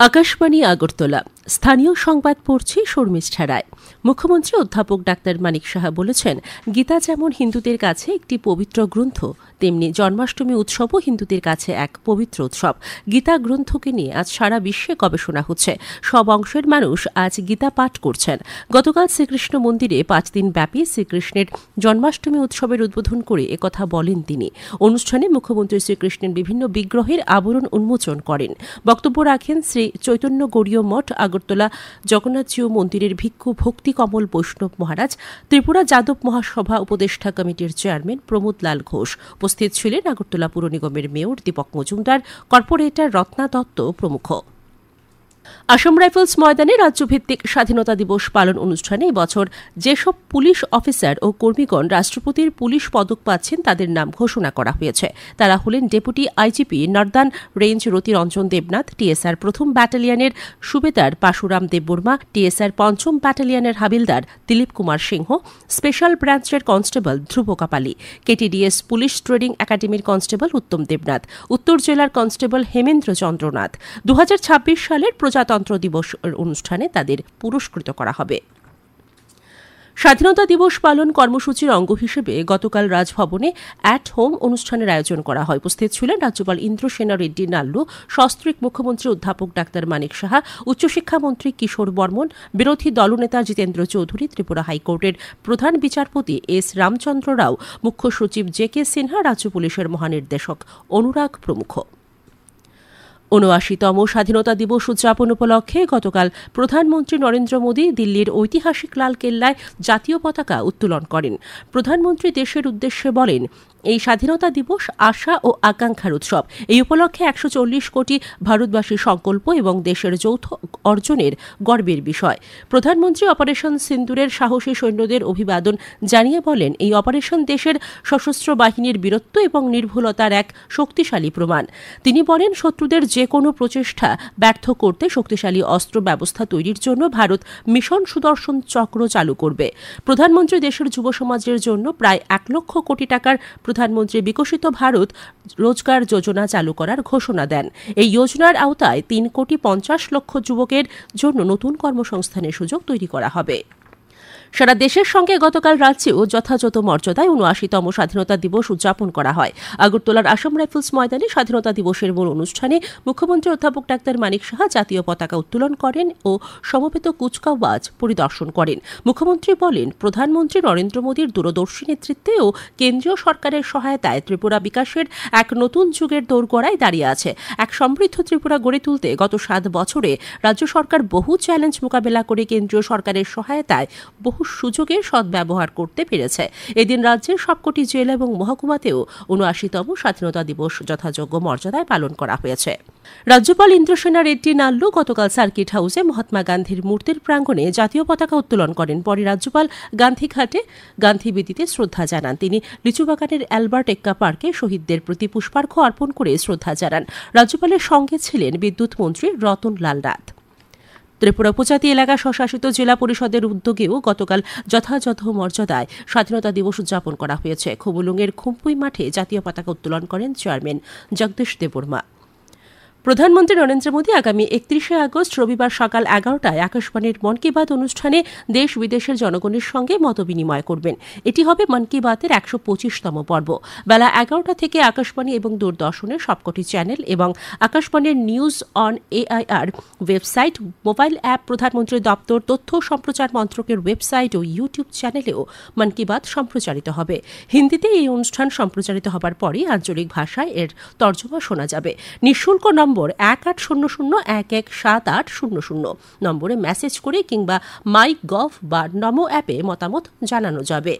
আকাশবাণী আগরতলা স্থানীয় সংবাদ পড়ছি শর্মিষ্ঠা রায়। মুখ্যমন্ত্রী অধ্যাপক ডাক্তার মানিক সাহা বলেছেন, গীতা যেমন হিন্দুদের কাছে একটি পবিত্র গ্রন্থ, তেমনি জন্মাষ্টমী উৎসবও হিন্দুদের কাছে এক পবিত্র উৎসব। গীতা গ্রন্থকে নিয়ে আজ সারা বিশ্বে গবেষণা হচ্ছে। সব অংশের মানুষ আজ গীতা পাঠ করছেন। গতকাল শ্রীকৃষ্ণ মন্দিরে 5 দিন ব্যাপী শ্রীকৃষ্ণের জন্মাষ্টমী উৎসবের উদ্বোধন করে একথা বলেন তিনি। অনুষ্ঠানে মুখ্যমন্ত্রী শ্রীকৃষ্ণের বিভিন্ন বিগ্রহের আবরণ উন্মোচন করেন। বক্তব্য রাখেন শ্রী চৈতন্য গৌড়ীয় মঠ, আগরতলা জগন্নাথজিউ মন্দিরের ভিক্ষু ভক্তি কমল বৈষ্ণব মহারাজ, ত্রিপুরা যাদব মহাসভা উপদেষ্টা কমিটির চেয়ারম্যান প্রমোদ লাল ঘোষ। উপস্থিত ছিলেন আগরতলা পুর নিগমের মেয়র দীপক মজুমদার, কর্পোরেটর রত্না দত্ত প্রমুখ। আসাম রাইফেলস ময়দানে রাজ্যভিত্তিক স্বাধীনতা দিবস পালন অনুষ্ঠানে এবছর যেসব পুলিশ অফিসার ও কর্মীগণ রাষ্ট্রপতির পুলিশ পদক পাচ্ছেন তাদের নাম ঘোষণা করা হয়েছে। তারা হলেন deputy IGP northern range Ratiranjan Debnath, TSR 1ম ব্যাটালিয়নের সুবেদার পাশুরাম দেববর্মা, টিএসআর 5ম ব্যাটালিয়নের হাবিলদার দিলীপ কুমার সিংহ, স্পেশাল ব্রাঞ্চের constable Dhruba Kapali, KTDS police training একাডেমির কনস্টেবল উত্তম দেবনাথ, উত্তর জেলার কনস্টেবল হেমেন্দ্র চন্দ্রনাথ। 2026 সালের প্রজাতন্ত্র দিবস অনুষ্ঠানে তাদের পুরস্কৃত করা হবে। স্বাধীনতা দিবস পালন কর্মসূচির অঙ্গ হিসেবে গতকাল রাজভবনে অ্যাট হোম অনুষ্ঠানের আয়োজন করা হয়। উপস্থিত ছিলেন রাজ্যপাল ইন্দ্রসেনা রেড্ডি নাল্লু, সস্ত্রীক মুখ্যমন্ত্রী অধ্যাপক ডাক্তার মানিক সাহা, উচ্চশিক্ষামন্ত্রী কিশোর বর্মন, বিরোধী দলনেতা জিতেন্দ্র চৌধুরী, ত্রিপুরা হাইকোর্টের প্রধান বিচারপতি এস রামচন্দ্র রাও, মুখ্য সচিব জে কে সিনহা, রাজ্য পুলিশের মহানির্দেশক অনুরাগ প্রমুখ। ৭৯তম স্বাধীনতা দিবস উদযাপন উপলক্ষে গতকাল প্রধানমন্ত্রী নরেন্দ্র মোদী দিল্লির ঐতিহাসিক লালকেল্লায় জাতীয় পতাকা উত্তোলন করেন। প্রধানমন্ত্রী দেশের উদ্দেশ্যে বলেন, এই স্বাধীনতা দিবস আশা ও আকাঙ্ক্ষার উৎসব। এই উপলক্ষে 140 কোটি ভারতবাসীর সংকল্প এবং দেশের যৌথ অর্জনের গর্বের বিষয়। প্রধানমন্ত্রী অপারেশন সিন্দুরের সাহসী সৈন্যদের অভিবাদন জানিয়ে বলেন, এই অপারেশন দেশের সশস্ত্র বাহিনীর বীরত্ব এবং নির্ভুলতার এক শক্তিশালী প্রমাণ। তিনি বলেন, শত্রুদের যে কোনো প্রচেষ্টা ব্যর্থ করতে শক্তিশালী অস্ত্র ব্যবস্থা তৈরির জন্য ভারত মিশন সুদর্শন চক্র চালু করবে। প্রধানমন্ত্রী দেশের যুব সমাজের জন্য প্রায় 1 লক্ষ কোটি টাকার প্রধানমন্ত্রী বিকশিত ভারত রোজগার যোজনা চালু করার ঘোষণা দেন। এই যোজনার আওতায় 3,50,00,000 যুবকের জন্য নতুন কর্মসংস্থানের সুযোগ তৈরি করা হবে। সারা দেশের সঙ্গে গতকাল রাজ্যেও যথাযথ মর্যাদায় ৭৯তম স্বাধীনতা দিবস উদযাপন করা হয়। আগরতলার আসাম রাইফেলস ময়দানে স্বাধীনতা দিবসের মূল অনুষ্ঠানে মুখ্যমন্ত্রী অধ্যাপক ডাক্তার মানিক সাহা জাতীয় পতাকা উত্তোলন করেন ও সমবেত কুচকাওয়াজ পরিদর্শন করেন। মুখ্যমন্ত্রী বলেন, প্রধানমন্ত্রী নরেন্দ্র মোদীর দূরদর্শী নেতৃত্বে ও কেন্দ্রীয় সরকারের সহায়তায় ত্রিপুরা বিকাশের এক নতুন যুগের দোরগোড়ায় দাঁড়িয়ে আছে। এক সমৃদ্ধ ত্রিপুরা গড়ে তুলতে গত 7 বছরে রাজ্য সরকার বহু চ্যালেঞ্জ মোকাবেলা করে কেন্দ্রীয় সরকারের সহায়তায় বহু সুযোগের সদ্ব্যবহার করতে পেরেছে। এদিন রাজ্যের সবকটি জেলা এবং মহকুমাতেও ৭৯তম স্বাধীনতা দিবস যথাযোগ্য মর্যাদায় পালন করা হয়েছে। রাজ্যপাল ইন্দ্রসেনা রেড্ডি নাল্লু গতকাল সার্কিট হাউসে মহাত্মা গান্ধীর মূর্তির প্রাঙ্গণে জাতীয় পতাকা উত্তোলন করেন। পরে রাজ্যপাল গান্ধীঘাটে গান্ধী বেদিতে শ্রদ্ধা জানান। তিনি লিচুবাগানের অ্যালবার্ট এক্কা পার্কে শহীদদের প্রতি পুষ্পার্ঘ্য অর্পণ করে শ্রদ্ধা জানান। রাজ্যপালের সঙ্গে ছিলেন বিদ্যুৎ মন্ত্রী রতন লাল নাথ। ত্রিপুরা উপজাতি এলাকা স্বশাসিত জেলা পরিষদের উদ্যোগেও গতকাল যথাযথ মর্যাদায় স্বাধীনতা দিবস উদযাপন করা হয়েছে। খুবুলুঙের খুম্পুই মাঠে জাতীয় পতাকা উত্তোলন করেন চেয়ারম্যান জগদীশ দেববর্মা। প্রধানমন্ত্রী নরেন্দ্র মোদী আগামী 31শে আগস্ট রবিবার সকাল 11টায় আকাশবাণীর মন কি বাত অনুষ্ঠানে দেশ বিদেশের জনগণের সঙ্গে মতবিনিময় করবেন। এটি হবে মন কি বাতের 125তম পর্ব। বেলা 11টা থেকে আকাশবাণী এবং দূরদর্শনের সবকটি চ্যানেল এবং আকাশবাণীর news on AIR website, mobile app, প্রধানমন্ত্রীর দপ্তর, তথ্য সম্প্রচার মন্ত্রকের ওয়েবসাইট ও ইউটিউব চ্যানেলেও মন কি বাত সম্প্রচারিত হবে। হিন্দিতে এই অনুষ্ঠান সম্প্রচারিত হবার পরই আঞ্চলিক ভাষায় এর তর্জমা শোনা যাবে। নিঃশুল্ক নম্বর 1800117800 নম্বরে মেসেজ করে কিংবা মাই.গভ বা নমো অ্যাপে মতামত জানানো যাবে।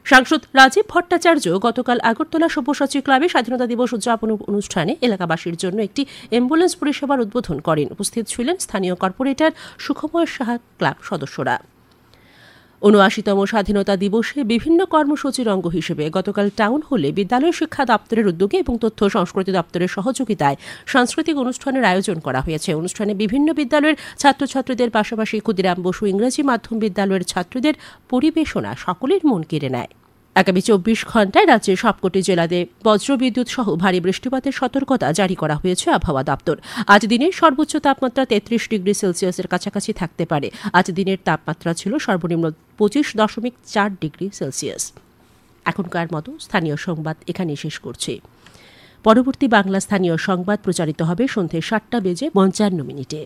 সাংসদ রাজীব ভট্টাচার্য গতকাল আগরতলা সব্যসাচী ক্লাবে স্বাধীনতা দিবস উদযাপন অনুষ্ঠানে এলাকাবাসীর জন্য একটি অ্যাম্বুলেন্স পরিষেবার উদ্বোধন করেন। উপস্থিত ছিলেন স্থানীয় কর্পোরেটর সুখময় সাহা ক্লাব সদস্যরা। ৭৯তম স্বাধীনতা দিবসে বিভিন্ন কর্মসূচির অঙ্গ হিসেবে গতকাল টাউন হলে বিদ্যালয় শিক্ষা দপ্তরের উদ্যোগে এবং তথ্য সংস্কৃতি দপ্তরের সহযোগিতায় সাংস্কৃতিক অনুষ্ঠানের আয়োজন করা হয়েছে। অনুষ্ঠানে বিভিন্ন বিদ্যালয়ের ছাত্রছাত্রীদের পাশাপাশি ক্ষুদিরাম বসু ইংরেজি মাধ্যম বিদ্যালয়ের ছাত্রীদের পরিবেশনা সকলের মন কেড়ে নেয়। আগামী 24 ঘণ্টায় রাজ্যের সবকটি জেলাতে বজ্রবিদ্যুৎ সহ ভারী বৃষ্টিপাতের সতর্কতা জারি করা হয়েছে আবহাওয়া দপ্তর। আজ দিনের সর্বোচ্চ তাপমাত্রা 33 ডিগ্রি সেলসিয়াসের কাছাকাছি থাকতে পারে। আজ দিনের তাপমাত্রা ছিল সর্বনিম্ন 25.4 ডিগ্রি সেলসিয়াস। এখনকার মতো স্থানীয় সংবাদ এখানে শেষ করছি। পরবর্তী বাংলা স্থানীয় সংবাদ প্রচারিত হবে সন্ধ্যে 7:55 মিনিটে।